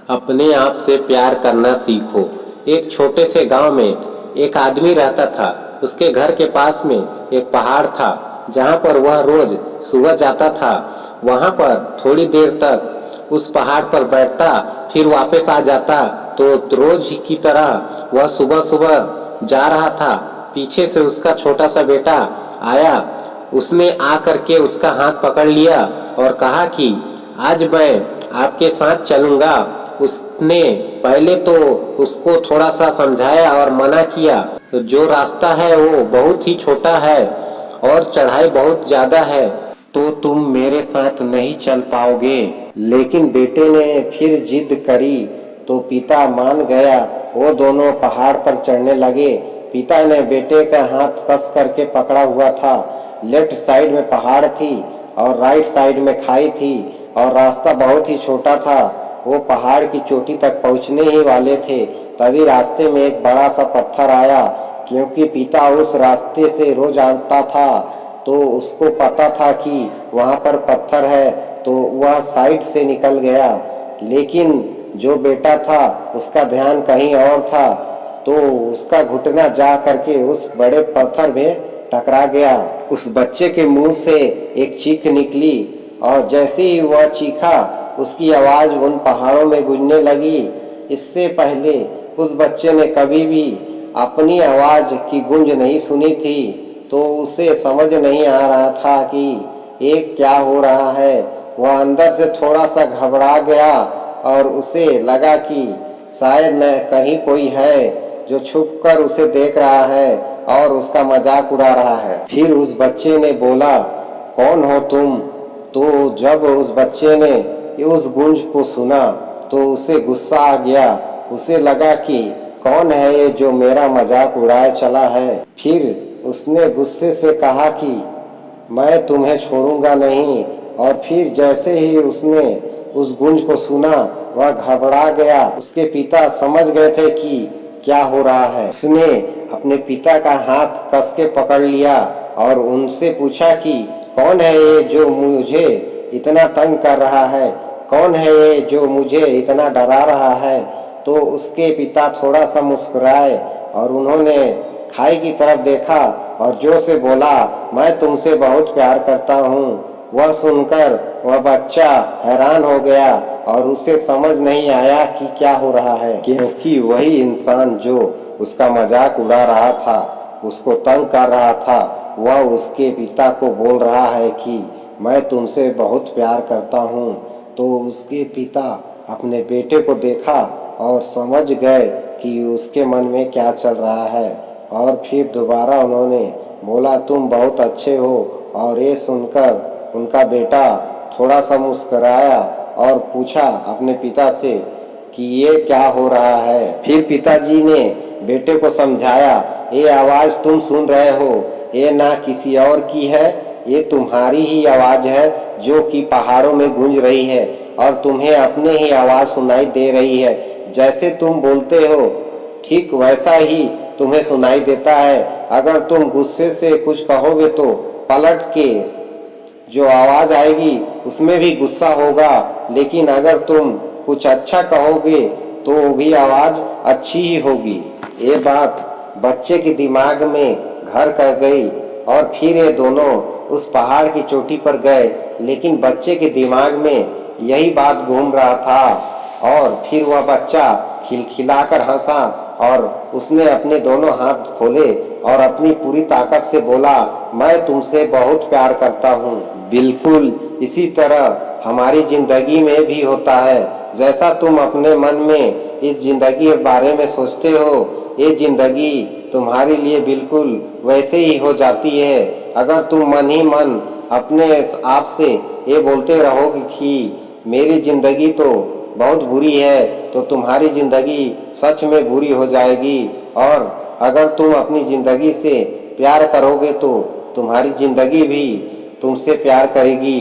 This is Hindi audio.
अपने आप से प्यार करना सीखो। एक छोटे से गांव में एक आदमी रहता था। उसके घर के पास में एक पहाड़ था जहां पर वह रोज सुबह जाता था। वहां पर थोड़ी देर तक उस पहाड़ पर बैठता, फिर वापस आ जाता। तो रोज की तरह वह सुबह सुबह जा रहा था। पीछे से उसका छोटा सा बेटा आया। उसने आ करके उसका हाथ पकड़ लिया और कहा कि आज मैं आपके साथ चलूंगा। उसने पहले तो उसको थोड़ा सा समझाया और मना किया। तो जो रास्ता है वो बहुत ही छोटा है और चढ़ाई बहुत ज्यादा है, तो तुम मेरे साथ नहीं चल पाओगे। लेकिन बेटे ने फिर जिद करी तो पिता मान गया। वो दोनों पहाड़ पर चढ़ने लगे। पिता ने बेटे का हाथ कस करके पकड़ा हुआ था। लेफ्ट साइड में पहाड़ थी और राइट साइड में खाई थी और रास्ता बहुत ही छोटा था। वो पहाड़ की चोटी तक पहुंचने ही वाले थे, तभी रास्ते में एक बड़ा सा पत्थर आया। क्योंकि पिता उस रास्ते से रोज आता था तो उसको पता था कि वहाँ पर पत्थर है, तो वह साइड से निकल गया। लेकिन जो बेटा था उसका ध्यान कहीं और था, तो उसका घुटना जा करके उस बड़े पत्थर में टकरा गया। उस बच्चे के मुंह से एक चीख निकली और जैसे ही वह चीखा उसकी आवाज़ उन पहाड़ों में गूंजने लगी। इससे पहले उस बच्चे ने कभी भी अपनी आवाज़ की गूंज नहीं सुनी थी, तो उसे समझ नहीं आ रहा था कि ये क्या हो रहा है। वह अंदर से थोड़ा सा घबरा गया और उसे लगा कि शायद न कहीं कोई है जो छुपकर उसे देख रहा है और उसका मजाक उड़ा रहा है। फिर उस बच्चे ने बोला, कौन हो तुम? तो जब उस बच्चे ने उस गूंज को सुना तो उसे गुस्सा आ गया। उसे लगा कि कौन है ये जो मेरा मजाक उड़ाए चला है। फिर उसने गुस्से से कहा कि मैं तुम्हें छोड़ूंगा नहीं। और फिर जैसे ही उसने उस गूंज को सुना वह घबरा गया। उसके पिता समझ गए थे कि क्या हो रहा है। उसने अपने पिता का हाथ कस के पकड़ लिया और उनसे पूछा कि कौन है ये जो मुझे इतना तंग कर रहा है? कौन है ये जो मुझे इतना डरा रहा है? तो उसके पिता थोड़ा सा मुस्कुराए और उन्होंने खाई की तरफ देखा और जोर से बोला, मैं तुमसे बहुत प्यार करता हूँ। वह सुनकर वह बच्चा हैरान हो गया और उसे समझ नहीं आया कि क्या हो रहा है, क्योंकि वही इंसान जो उसका मजाक उड़ा रहा था, उसको तंग कर रहा था, वह उसके पिता को बोल रहा है कि मैं तुमसे बहुत प्यार करता हूँ। तो उसके पिता अपने बेटे को देखा और समझ गए कि उसके मन में क्या चल रहा है। और फिर दोबारा उन्होंने बोला, तुम बहुत अच्छे हो। और ये सुनकर उनका बेटा थोड़ा सा मुस्कराया और पूछा अपने पिता से कि ये क्या हो रहा है। फिर पिताजी ने बेटे को समझाया, ये आवाज़ तुम सुन रहे हो ये ना किसी और की है, ये तुम्हारी ही आवाज़ है जो कि पहाड़ों में गूंज रही है और तुम्हें अपने ही आवाज़ सुनाई दे रही है। जैसे तुम बोलते हो ठीक वैसा ही तुम्हें सुनाई देता है। अगर तुम गुस्से से कुछ कहोगे तो पलट के जो आवाज़ आएगी उसमें भी गुस्सा होगा, लेकिन अगर तुम कुछ अच्छा कहोगे तो भी आवाज़ अच्छी ही होगी। ये बात बच्चे के दिमाग में घर कर गई और फिर ये दोनों उस पहाड़ की चोटी पर गए। लेकिन बच्चे के दिमाग में यही बात घूम रहा था और फिर वह बच्चा खिलखिलाकर हंसा और उसने अपने दोनों हाथ खोले और अपनी पूरी ताकत से बोला, मैं तुमसे बहुत प्यार करता हूँ। बिल्कुल इसी तरह हमारी ज़िंदगी में भी होता है। जैसा तुम अपने मन में इस ज़िंदगी के बारे में सोचते हो, ये ज़िंदगी तुम्हारे लिए बिल्कुल वैसे ही हो जाती है। अगर तुम मन ही मन अपने आप से ये बोलते रहोगे कि मेरी ज़िंदगी तो बहुत बुरी है, तो तुम्हारी ज़िंदगी सच में बुरी हो जाएगी। और अगर तुम अपनी ज़िंदगी से प्यार करोगे तो तुम्हारी ज़िंदगी भी तुमसे प्यार करेगी।